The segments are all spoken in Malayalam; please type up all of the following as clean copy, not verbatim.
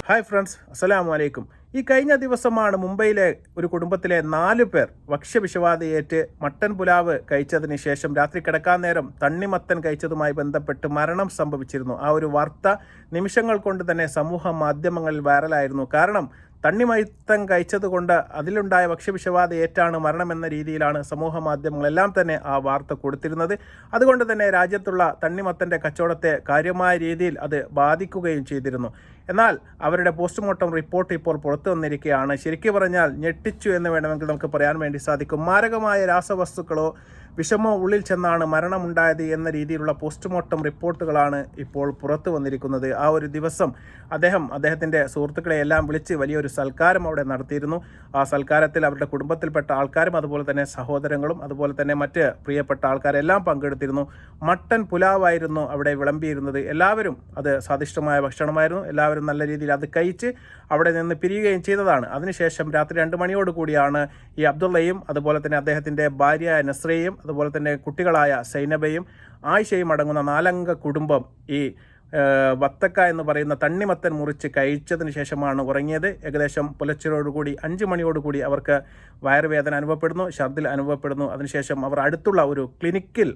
ഹായ് ഫ്രണ്ട്സ്, അസ്സലാമു അലൈക്കും. ഈ കഴിഞ്ഞ ദിവസമാണ് മുംബൈയിലെ ഒരു കുടുംബത്തിലെ 4 പേർ ഭക്ഷ്യവിഷബാധയേറ്റ് മട്ടൻ പുലാവ് കഴിച്ചതിന് ശേഷം രാത്രി കിടക്കാൻ നേരം തണ്ണിമത്തൻ കഴിച്ചതുമായി ബന്ധപ്പെട്ട് മരണം സംഭവിച്ചിരുന്നു. ആ ഒരു വാർത്ത നിമിഷങ്ങൾ കൊണ്ട് തന്നെ സമൂഹ മാധ്യമങ്ങളിൽ വൈറലായിരുന്നു. കാരണം തണ്ണിമത്തൻ കഴിച്ചതുകൊണ്ട് അതിലുണ്ടായ ഭക്ഷ്യവിഷബാധയേറ്റാണ് മരണമെന്ന രീതിയിലാണ് സമൂഹ മാധ്യമങ്ങളെല്ലാം തന്നെ ആ വാർത്ത കൊടുത്തിരുന്നത്. അതുകൊണ്ട് തന്നെ രാജ്യത്തുള്ള തണ്ണിമത്തൻ്റെ കച്ചവടത്തെ കാര്യമായ രീതിയിൽ അത് ബാധിക്കുകയും ചെയ്തിരുന്നു. എന്നാൽ അവരുടെ പോസ്റ്റ്മോർട്ടം റിപ്പോർട്ട് ഇപ്പോൾ പുറത്തു വന്നിരിക്കുകയാണ്. ശരിക്കും പറഞ്ഞാൽ ഞെട്ടിച്ചു എന്ന് വേണമെങ്കിൽ നമുക്ക് പറയാൻ വേണ്ടി സാധിക്കും. മാരകമായ രാസവസ്തുക്കളോ വിഷമോ ഉള്ളിൽ ചെന്നാണ് മരണമുണ്ടായത് എന്ന രീതിയിലുള്ള പോസ്റ്റ്മോർട്ടം റിപ്പോർട്ടുകളാണ് ഇപ്പോൾ പുറത്തു വന്നിരിക്കുന്നത്. ആ ഒരു ദിവസം അദ്ദേഹത്തിൻ്റെ സുഹൃത്തുക്കളെ എല്ലാം വിളിച്ച് വലിയൊരു സൽക്കാരം അവിടെ നടത്തിയിരുന്നു. ആ സൽക്കാരത്തിൽ അവരുടെ കുടുംബത്തിൽപ്പെട്ട ആൾക്കാരും അതുപോലെ തന്നെ സഹോദരങ്ങളും അതുപോലെ തന്നെ മറ്റ് പ്രിയപ്പെട്ട ആൾക്കാരെല്ലാം പങ്കെടുത്തിരുന്നു. മട്ടൻ പുലാവായിരുന്നു അവിടെ വിളമ്പിയിരുന്നത്. എല്ലാവരും അത് സ്വാദിഷ്ടമായ ഭക്ഷണമായിരുന്നു. എല്ലാവരും നല്ല രീതിയിൽ അത് കഴിച്ച് അവിടെ നിന്ന് പിരിയുകയും ചെയ്തതാണ്. അതിനുശേഷം രാത്രി 2 മണിയോടുകൂടിയാണ് ഈ അബ്ദുള്ളയും അതുപോലെ തന്നെ അദ്ദേഹത്തിൻ്റെ ഭാര്യയായ നസ്രയും അതുപോലെ തന്നെ കുട്ടികളായ സൈനബയും ആയിഷയും അടങ്ങുന്ന 4 അംഗ കുടുംബം ഈ വത്തക്ക എന്ന് പറയുന്ന തണ്ണിമത്തൻ മുറിച്ച് കഴിച്ചതിന് ശേഷമാണ് ഉറങ്ങിയത്. ഏകദേശം പുലർച്ചയോടുകൂടി 5 മണിയോടുകൂടി അവർക്ക് വയറുവേദന അനുഭവപ്പെടുന്നു, ഛർദിൽ അനുഭവപ്പെടുന്നു. അതിനുശേഷം അവർ അടുത്തുള്ള ഒരു ക്ലിനിക്കിൽ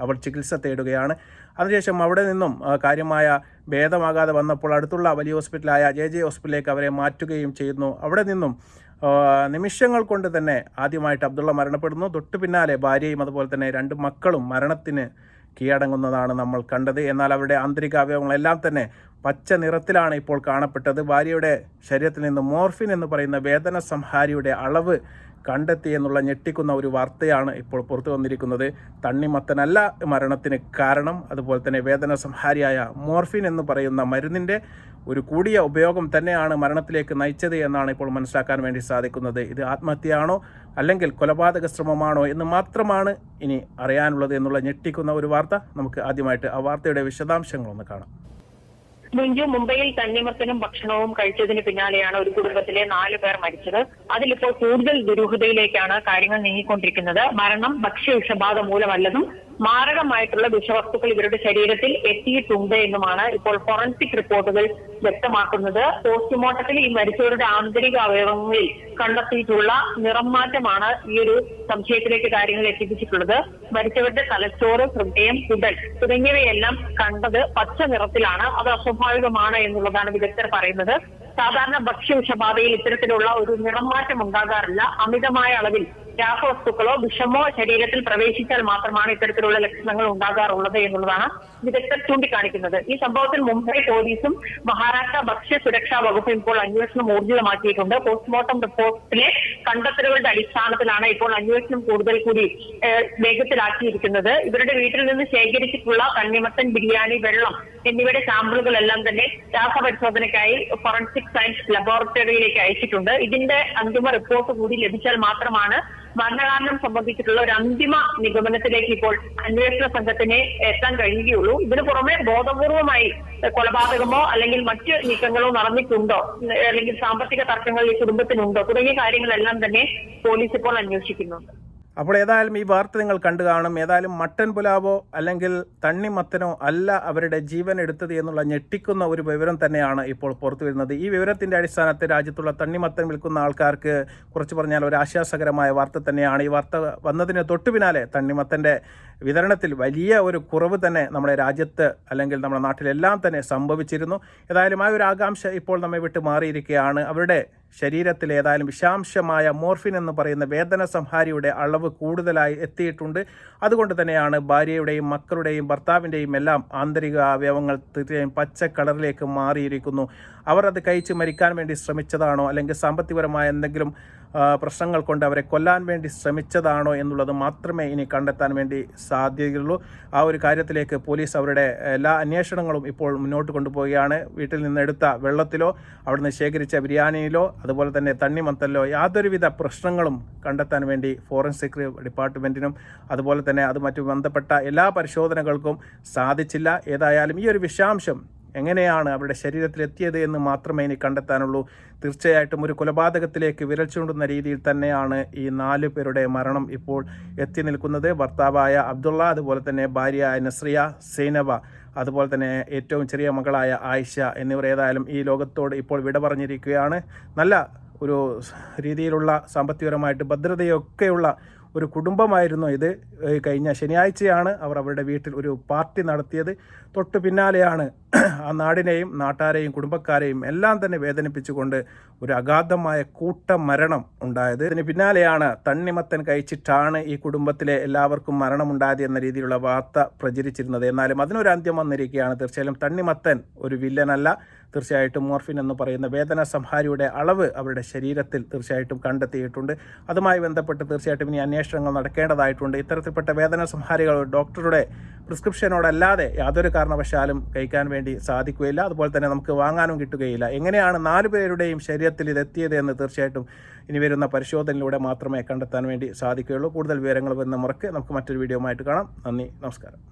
അവർ ചികിത്സ തേടുകയാണ്. അതിനുശേഷം അവിടെ നിന്നും കാര്യമായ ഭേദമാകാതെ വന്നപ്പോൾ അടുത്തുള്ള വലിയ ഹോസ്പിറ്റലായ JJ ഹോസ്പിറ്റലിലേക്ക് അവരെ മാറ്റുകയും ചെയ്യുന്നു. അവിടെ നിന്നും നിമിഷങ്ങൾ കൊണ്ട് തന്നെ ആദ്യമായിട്ട് അബ്ദുള്ള മരണപ്പെടുന്നു. തൊട്ടു പിന്നാലെ ഭാര്യയും അതുപോലെ തന്നെ 2 മക്കളും മരണത്തിന് കീഴടങ്ങുന്നതാണ് നമ്മൾ കണ്ടത്. എന്നാൽ അവരുടെ ആന്തരിക അവയവങ്ങളെല്ലാം തന്നെ പച്ച നിറത്തിലാണ് ഇപ്പോൾ കാണപ്പെട്ടത്. ഭാര്യയുടെ ശരീരത്തിൽ നിന്ന് മോർഫിൻ എന്ന് പറയുന്ന വേദന സംഹാരിയുടെ അളവ് കണ്ടെത്തി എന്നുള്ള ഞെട്ടിക്കുന്ന ഒരു വാർത്തയാണ് ഇപ്പോൾ പുറത്തു വന്നിരിക്കുന്നത്. തണ്ണിമത്തനല്ല മരണത്തിന് കാരണം, അതുപോലെ തന്നെ വേദന സംഹാരിയായ മോർഫിൻ എന്ന് പറയുന്ന മരുന്നിൻ്റെ ഒരു കൂടിയ ഉപയോഗം തന്നെയാണ് മരണത്തിലേക്ക് നയിച്ചത് എന്നാണ് ഇപ്പോൾ മനസ്സിലാക്കാൻ വേണ്ടി സാധിക്കുന്നത്. ഇത് ആത്മഹത്യയാണോ അല്ലെങ്കിൽ കൊലപാതക ശ്രമമാണോ എന്ന് മാത്രമാണ് ഇനി അറിയാനുള്ളത് എന്നുള്ള ഞെട്ടിക്കുന്ന ഒരു വാർത്ത. നമുക്ക് ആദ്യമായിട്ട് ആ വാർത്തയുടെ വിശദാംശങ്ങളൊന്ന് കാണാം. മുംബൈയിൽ തണ്ണിമത്തനും ഭക്ഷണവും കഴിച്ചതിന് പിന്നാലെയാണ് ഒരു കുടുംബത്തിലെ 4 പേർ മരിച്ചത്. അതിലിപ്പോൾ കൂടുതൽ ദുരൂഹതയിലേക്കാണ് കാര്യങ്ങൾ നീങ്ങിക്കൊണ്ടിരിക്കുന്നത്. മരണം ഭക്ഷ്യവിഷബാധ മൂലമല്ലെന്നും മാരകമായിട്ടുള്ള വിഷവസ്തുക്കൾ ഇവരുടെ ശരീരത്തിൽ എത്തിയിട്ടുണ്ട് എന്നുമാണ് ഇപ്പോൾ ഫോറൻസിക് റിപ്പോർട്ടുകൾ വ്യക്തമാക്കുന്നത്. പോസ്റ്റ്മോർട്ടത്തിൽ ഈ മരിച്ചവരുടെ ആന്തരിക അവയവങ്ങളിൽ കണ്ടെത്തിയിട്ടുള്ള നിറം മാറ്റമാണ് ഈ ഒരു സംശയത്തിലേക്ക് കാര്യങ്ങൾ എത്തിച്ചിട്ടുള്ളത്. മരിച്ചവരുടെ തലച്ചോറ്, ഹൃദയം, കുടൽ തുടങ്ങിയവയെല്ലാം കണ്ടത് പച്ച നിറത്തിലാണ്. അത് അസ്വാഭാവികമാണ് എന്നുള്ളതാണ് വിദഗ്ധർ പറയുന്നത്. സാധാരണ ഭക്ഷ്യവിഷബാധയിൽ ഇത്തരത്തിലുള്ള ഒരു നിറംമാറ്റം ഉണ്ടാകാറില്ല. അമിതമായ അളവിൽ രാസവസ്തുക്കളോ വിഷമോ ശരീരത്തിൽ പ്രവേശിച്ചാൽ മാത്രമാണ് ഇത്തരത്തിലുള്ള ലക്ഷണങ്ങൾ ഉണ്ടാകാറുള്ളത് എന്നുള്ളതാണ് വിദഗ്ധർ ചൂണ്ടിക്കാണിക്കുന്നത്. ഈ സംഭവത്തിൽ മുംബൈ പോലീസും മഹാരാഷ്ട്ര ഭക്ഷ്യ സുരക്ഷാ വകുപ്പും ഇപ്പോൾ അന്വേഷണം ഊർജിതമാക്കിയിട്ടുണ്ട്. പോസ്റ്റ്മോർട്ടം റിപ്പോർട്ടിലെ കണ്ടെത്തലുകളുടെ അടിസ്ഥാനത്തിലാണ് ഇപ്പോൾ അന്വേഷണം കൂടുതൽ കൂടി വേഗത്തിലാക്കിയിരിക്കുന്നത്. ഇവരുടെ വീട്ടിൽ നിന്ന് ശേഖരിച്ചിട്ടുള്ള തണ്ണിമത്തൻ, ബിരിയാണി, വെള്ളം എന്നിവയുടെ സാമ്പിളുകളെല്ലാം തന്നെ രാസപരിശോധനയ്ക്കായി ഫോറൻസിക് സയൻസ് ലബോറട്ടറിയിലേക്ക് അയച്ചിട്ടുണ്ട്. ഇതിന്റെ അന്തിമ റിപ്പോർട്ട് കൂടി ലഭിച്ചാൽ മാത്രമാണ് മരണകാരണം സംബന്ധിച്ചിട്ടുള്ള ഒരു അന്തിമ നിഗമനത്തിലേക്ക് ഇപ്പോൾ അന്വേഷണ സംഘത്തിന് എത്താൻ കഴിയുകയുള്ളൂ. ഇതിനു പുറമെ ബോധപൂർവമായി കൊലപാതകമോ അല്ലെങ്കിൽ മറ്റ് നീക്കങ്ങളോ നടന്നിട്ടുണ്ടോ, അല്ലെങ്കിൽ സാമ്പത്തിക തർക്കങ്ങൾ ഈ കുടുംബത്തിനുണ്ടോ തുടങ്ങിയ കാര്യങ്ങളെല്ലാം തന്നെ പോലീസ് ഇപ്പോൾ അന്വേഷിക്കുന്നുണ്ട്. അപ്പോൾ ഏതായാലും ഈ വാർത്ത നിങ്ങൾ കണ്ടു കാണും. ഏതായാലും മട്ടൻ പുലാവോ അല്ലെങ്കിൽ തണ്ണിമത്തനോ അല്ല അവരുടെ ജീവൻ എടുത്തത് എന്നുള്ള ഞെട്ടിക്കുന്ന ഒരു വിവരം തന്നെയാണ് ഇപ്പോൾ പുറത്തു വരുന്നത്. ഈ വിവരത്തിൻ്റെ അടിസ്ഥാനത്തിൽ രാജ്യത്തുള്ള തണ്ണിമത്തൻ വിൽക്കുന്ന ആൾക്കാർക്ക് കുറച്ച് പറഞ്ഞാൽ ഒരു ആശ്വാസകരമായ വാർത്ത തന്നെയാണ്. ഈ വാർത്ത വന്നതിന് തൊട്ടു പിന്നാലെ തണ്ണിമത്തൻ്റെ വിതരണത്തിൽ വലിയ ഒരു കുറവ് തന്നെ നമ്മുടെ രാജ്യത്ത് അല്ലെങ്കിൽ നമ്മുടെ നാട്ടിലെല്ലാം തന്നെ സംഭവിച്ചിരുന്നു. ഏതായാലും ആ ഒരു ആകാംക്ഷ ഇപ്പോൾ നമ്മെ വിട്ട് മാറിയിരിക്കുകയാണ്. അവരുടെ ശരീരത്തിൽ ഏതായാലും വിഷാംശമായ മോർഫിൻ എന്ന് പറയുന്ന വേദന സംഹാരിയുടെ അളവ് കൂടുതലായി എത്തിയിട്ടുണ്ട്. അതുകൊണ്ട് തന്നെയാണ് ഭാര്യയുടെയും മക്കളുടെയും ഭർത്താവിൻ്റെയും എല്ലാം ആന്തരിക അവയവങ്ങൾ തീർച്ചയായും പച്ച കളറിലേക്ക് മാറിയിരിക്കുന്നു. അവർ അത് കഴിച്ച് മരിക്കാൻ വേണ്ടി ശ്രമിച്ചതാണോ അല്ലെങ്കിൽ സാമ്പത്തികപരമായ എന്തെങ്കിലും പ്രശ്നങ്ങൾ കൊണ്ട് അവരെ കൊല്ലാൻ വേണ്ടി ശ്രമിച്ചതാണോ എന്നുള്ളത് മാത്രമേ ഇനി കണ്ടെത്താൻ വേണ്ടി സാധ്യതയുള്ളൂ. ആ ഒരു കാര്യത്തിലേക്ക് പോലീസ് അവരുടെ എല്ലാ അന്വേഷണങ്ങളും ഇപ്പോൾ മുന്നോട്ട് കൊണ്ടുപോവുകയാണ്. വീട്ടിൽ നിന്നെടുത്ത വെള്ളത്തിലോ അവിടുന്ന് ശേഖരിച്ച ബിരിയാണിയിലോ അതുപോലെ തന്നെ തണ്ണിമത്തനിലോ യാതൊരുവിധ പ്രശ്നങ്ങളും കണ്ടെത്താൻ വേണ്ടി ഫോറൻസിക് ഡിപ്പാർട്ട്മെൻറ്റിനും അതുപോലെ തന്നെ അത് മറ്റു ബന്ധപ്പെട്ട എല്ലാ പരിശോധനകൾക്കും സാധിച്ചില്ല. ഏതായാലും ഈ ഒരു വിഷാംശം എങ്ങനെയാണ് അവരുടെ ശരീരത്തിലെത്തിയത് എന്ന് മാത്രമേ ഇനി കണ്ടെത്താനുള്ളൂ. തീർച്ചയായിട്ടും ഒരു കൊലപാതകത്തിലേക്ക് വിരൽ ചൂണ്ടുന്ന രീതിയിൽ തന്നെയാണ് ഈ 4 പേരുടെ മരണം ഇപ്പോൾ എത്തി നിൽക്കുന്നത്. ഭർത്താവായ അബ്ദുള്ള, അതുപോലെ തന്നെ ഭാര്യയായ നസ്രിയ, സൈനബ, അതുപോലെ തന്നെ ഏറ്റവും ചെറിയ മകളായ ആയിഷ എന്നിവർ ഏതായാലും ഈ ലോകത്തോട് ഇപ്പോൾ വിട പറഞ്ഞിരിക്കുകയാണ്. നല്ല ഒരു രീതിയിലുള്ള സാമ്പത്തികപരമായിട്ട് ഭദ്രതയൊക്കെയുള്ള ഒരു കുടുംബമായിരുന്നു ഇത്. കഴിഞ്ഞ ശനിയാഴ്ചയാണ് അവർ അവരുടെ വീട്ടിൽ ഒരു പാർട്ടി നടത്തിയത്. തൊട്ടു പിന്നാലെയാണ് ആ നാടിനെയും നാട്ടാരെയും കുടുംബക്കാരെയും എല്ലാം തന്നെ വേദനിപ്പിച്ചുകൊണ്ട് ഒരു അഗാധമായ കൂട്ടമരണം ഉണ്ടായത്. ഇതിന് പിന്നാലെയാണ് തണ്ണിമത്തൻ കഴിച്ചിട്ടാണ് ഈ കുടുംബത്തിലെ എല്ലാവർക്കും മരണമുണ്ടായത് എന്ന രീതിയിലുള്ള വാർത്ത പ്രചരിച്ചിരുന്നത്. എന്നാലും അതിനൊരു അന്ത്യം വന്നിരിക്കുകയാണ്. തീർച്ചയായും തണ്ണിമത്തൻ ഒരു വില്ലനല്ല. തീർച്ചയായിട്ടും മോർഫിൻ എന്ന് പറയുന്ന വേദന സംഹാരിയുടെ അളവ് അവരുടെ ശരീരത്തിൽ തീർച്ചയായിട്ടും കണ്ടെത്തിയിട്ടുണ്ട്. അതുമായി ബന്ധപ്പെട്ട് തീർച്ചയായിട്ടും ഇനി അന്വേഷണങ്ങൾ നടക്കേണ്ടതായിട്ടുണ്ട്. ഇത്തരത്തിൽപ്പെട്ട വേദന സംഹാരികൾ ഡോക്ടറുടെ പ്രിസ്ക്രിപ്ഷനോടല്ലാതെ യാതൊരു കാരണവശാലും കഴിക്കാൻ വേണ്ടി സാധിക്കുകയില്ല. അതുപോലെ തന്നെ നമുക്ക് വാങ്ങാനും കിട്ടുകയില്ല. എങ്ങനെയാണ് 4 പേരുടെയും ശരീരത്തിൽ ഇതെത്തിയത് എന്ന് തീർച്ചയായിട്ടും ഇനി വരുന്ന പരിശോധനയിലൂടെ മാത്രമേ കണ്ടെത്താൻ വേണ്ടി സാധിക്കുകയുള്ളൂ. കൂടുതൽ വിവരങ്ങൾ വരുന്ന മുറയ്ക്ക് നമുക്ക് മറ്റൊരു വീഡിയോ ആയിട്ട് കാണാം. നന്ദി, നമസ്കാരം.